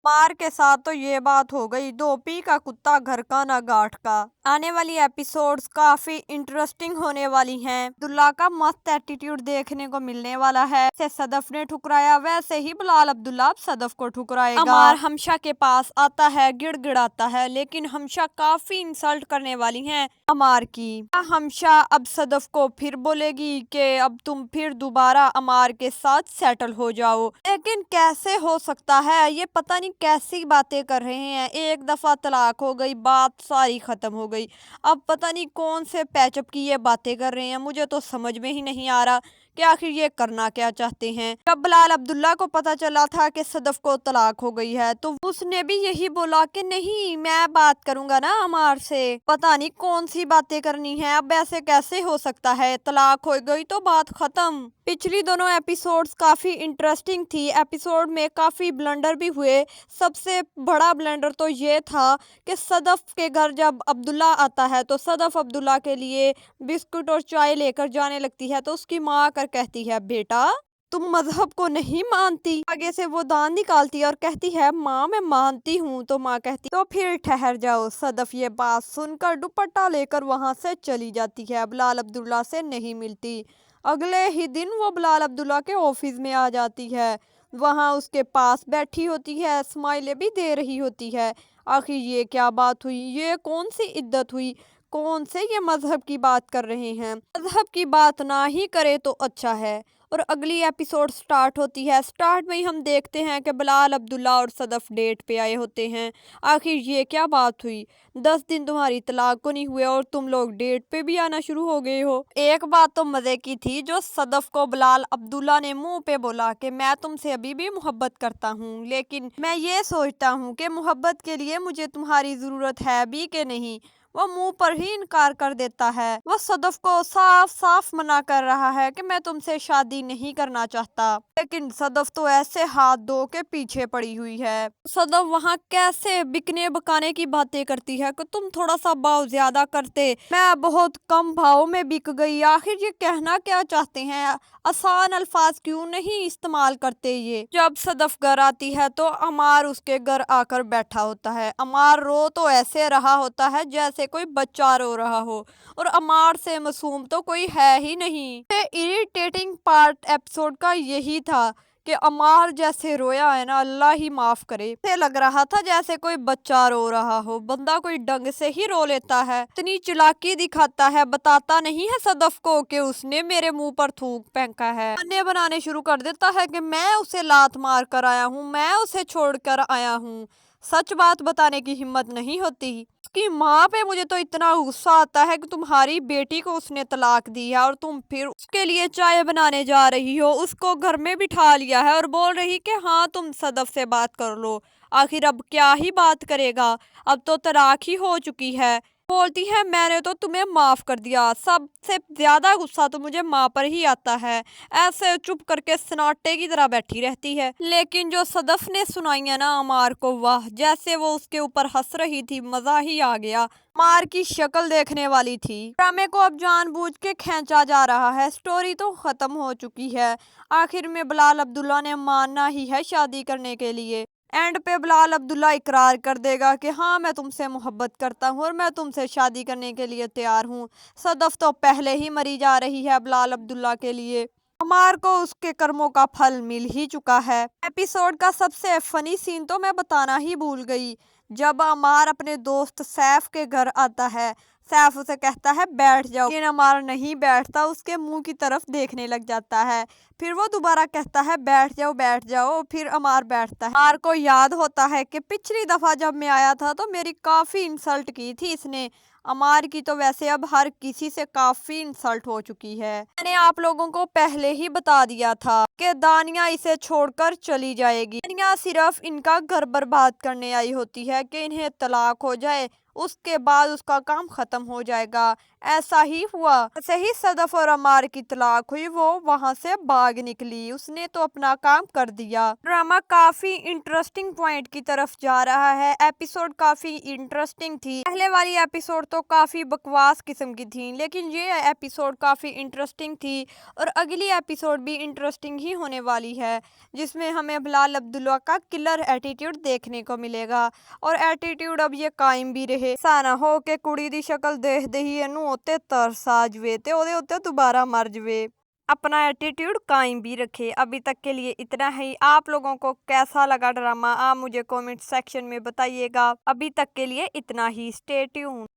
मार के साथ तो ये बात हो गई, दो पी का कुत्ता घर का ना गांठ का। आने वाली एपिसोड्स काफी इंटरेस्टिंग होने वाली हैं। अब्दुल्ला का मस्त एटीट्यूड देखने को मिलने वाला है। जैसे सदफ ने ठुकराया वैसे ही बिलाल अब्दुल्ला अब सदफ को ठुकराएगा। अमार हमशा के पास आता है, गिड़गिड़ाता है, लेकिन हमशा काफी इंसल्ट करने वाली है अमार की। हमशा अब सदफ को फिर बोलेगी कि अब तुम फिर दोबारा अमार के साथ सेटल हो जाओ, लेकिन कैसे हो सकता है? ये पता नहीं कैसी बातें कर रहे हैं। एक दफा तलाक हो गई, बात सारी खत्म हो गई। अब पता नहीं कौन से पैचअप की ये बातें कर रहे हैं। मुझे तो समझ में ही नहीं आ रहा कि आखिर ये करना क्या चाहते हैं। जब बिलाल अब्दुल्ला को पता चला था कि सदफ को तलाक हो गई है तो उसने भी यही बोला कि नहीं, मैं बात करूंगा ना अमार से। पता नहीं कौन सी बातें करनी है। अब ऐसे कैसे हो सकता है? तलाक हो गई तो बात खत्म। पिछली दोनों एपिसोड्स काफी इंटरेस्टिंग थी। एपिसोड में काफी ब्लंडर भी हुए। सबसे बड़ा ब्लंडर तो ये था कि सदफ के घर जब अब्दुल्ला आता है तो सदफ अब्दुल्ला के लिए बिस्कुट और चाय लेकर जाने लगती है तो उसकी माँ आकर कहती है, बेटा तुम मजहब को नहीं मानती। आगे से वो दांत निकालती है और कहती है, माँ मैं मानती हूँ। तो माँ कहती तो फिर ठहर जाओ। सदफ ये बात सुनकर दुपट्टा लेकर वहां से चली जाती है, बिलाल अब्दुल्ला से नहीं मिलती। अगले ही दिन वो बिलाल अब्दुल्ला के ऑफिस में आ जाती है। वहां उसके पास बैठी होती है, स्माइलें भी दे रही होती है। आखिर ये क्या बात हुई? ये कौन सी इद्दत हुई? कौन से ये मजहब की बात कर रहे हैं? मजहब की बात ना ही करे तो अच्छा है। और अगली एपिसोड स्टार्ट होती है। स्टार्ट में ही हम देखते हैं कि बिलाल अब्दुल्ला और सदफ डेट पे आए होते हैं। आखिर ये क्या बात हुई? 10 दिन तुम्हारी तलाक को नहीं हुए और तुम लोग डेट पे भी आना शुरू हो गए हो। एक बात तो मजे की थी, जो सदफ को बिलाल अब्दुल्ला ने मुंह पे बोला कि मैं तुमसे अभी भी मोहब्बत करता हूँ, लेकिन मैं ये सोचता हूँ कि मोहब्बत के लिए मुझे तुम्हारी जरूरत है भी कि नहीं। वो मुंह पर ही इनकार कर देता है। वो सदफ को साफ साफ मना कर रहा है कि मैं तुमसे शादी नहीं करना चाहता, लेकिन सदफ तो ऐसे हाथ धो के पीछे पड़ी हुई है। सदफ वहाँ कैसे बिकने बकाने की बातें करती है कि तुम थोड़ा सा भाव ज्यादा करते, मैं बहुत कम भाव में बिक गई। आखिर ये कहना क्या चाहते हैं? आसान अल्फाज क्यों नहीं इस्तेमाल करते ये? जब सदफ घर आती है तो अमार उसके घर आकर बैठा होता है। अमार रो तो ऐसे रहा होता है जैसे कोई बच्चा रो रहा हो, और अमार से मासूम तो कोई है ही नहीं। इरिटेटिंग पार्ट एपिसोड का यही था कि अमार जैसे रोया है ना, अल्लाह ही माफ करे। से लग रहा था जैसे कोई बच्चा रो रहा हो। बंदा कोई ढंग से ही रो लेता है, इतनी चालाकी दिखाता है, बताता नहीं है सदफ को कि उसने मेरे मुंह पर थूक फेंका है। बहाने बनाने शुरू कर देता है कि मैं उसे लात मार कर आया हूँ, मैं उसे छोड़ कर आया हूँ। सच बात बताने की हिम्मत नहीं होती। उसकी माँ पे मुझे तो इतना गुस्सा आता है कि तुम्हारी बेटी को उसने तलाक दी है और तुम फिर उसके लिए चाय बनाने जा रही हो, उसको घर में बिठा लिया है और बोल रही कि हाँ तुम सदफ से बात कर लो। आखिर अब क्या ही बात करेगा? अब तो तलाक ही हो चुकी है। बोलती है मैंने तो तुम्हें माफ कर दिया। सबसे ज्यादा गुस्सा तो मुझे माँ पर ही आता है। ऐसे चुप करके सन्नाटे की तरह बैठी रहती है। लेकिन जो सदफ ने सुनाई है ना अमार को, वाह, जैसे वो उसके ऊपर हंस रही थी, मजा ही आ गया। अमार की शक्ल देखने वाली थी। ड्रामे को अब जानबूझ के खींचा जा रहा है। स्टोरी तो खत्म हो चुकी है। आखिर में बिलाल अब्दुल्ला ने मानना ही है शादी करने के लिए। एंड पे बिलाल अब्दुल्ला इकरार कर देगा कि हाँ मैं तुमसे मोहब्बत करता हूँ और मैं तुमसे शादी करने के लिए तैयार हूँ। सदफ तो पहले ही मरी जा रही है बिलाल अब्दुल्ला के लिए। अमार को उसके कर्मों का फल मिल ही चुका है। एपिसोड का सबसे फनी सीन तो मैं बताना ही भूल गई। जब अमार अपने दोस्त सैफ के घर आता है, सैफ उसे कहता है बैठ जाओ, लेकिन अमार नहीं बैठता, उसके मुंह की तरफ देखने लग जाता है। फिर वो दोबारा कहता है बैठ जाओ बैठ जाओ, फिर अमार बैठता है। अमार को याद होता है कि पिछली दफा जब मैं आया था तो मेरी काफी इंसल्ट की थी इसने। अमार की तो वैसे अब हर किसी से काफी इंसल्ट हो चुकी है। मैंने आप लोगों को पहले ही बता दिया था कि दानिया इसे छोड़कर चली जाएगी। दानिया सिर्फ इनका घर बर्बाद करने आई होती है कि इन्हें तलाक हो जाए, उसके बाद उसका काम खत्म हो जाएगा। ऐसा ही हुआ। जैसे ही सदफ और अमार की तलाक हुई वो वहां से भाग निकली, उसने तो अपना काम कर दिया। ड्रामा काफी इंटरेस्टिंग पॉइंट की तरफ जा रहा है। एपिसोड काफी इंटरेस्टिंग थी। पहले वाली एपिसोड तो काफी बकवास किस्म की थी, लेकिन ये एपिसोड काफी इंटरेस्टिंग थी और अगली एपिसोड भी इंटरेस्टिंग ही होने वाली है, जिसमें हमें बिलाल अब्दुल्ला का किलर एटीट्यूड देखने को मिलेगा और एटीट्यूड अब ये कायम भी रहे। साना हो के कुड़ी दी शक्ल देख दे ही एनू होते तरस आ जवे ते ओदे उत्ते दोबारा मर जवे। अपना एटीट्यूड कायम भी रखे। अभी तक के लिए इतना ही। आप लोगों को कैसा लगा ड्रामा आप मुझे कमेंट सेक्शन में बताइएगा। अभी तक के लिए इतना ही। Stay tuned.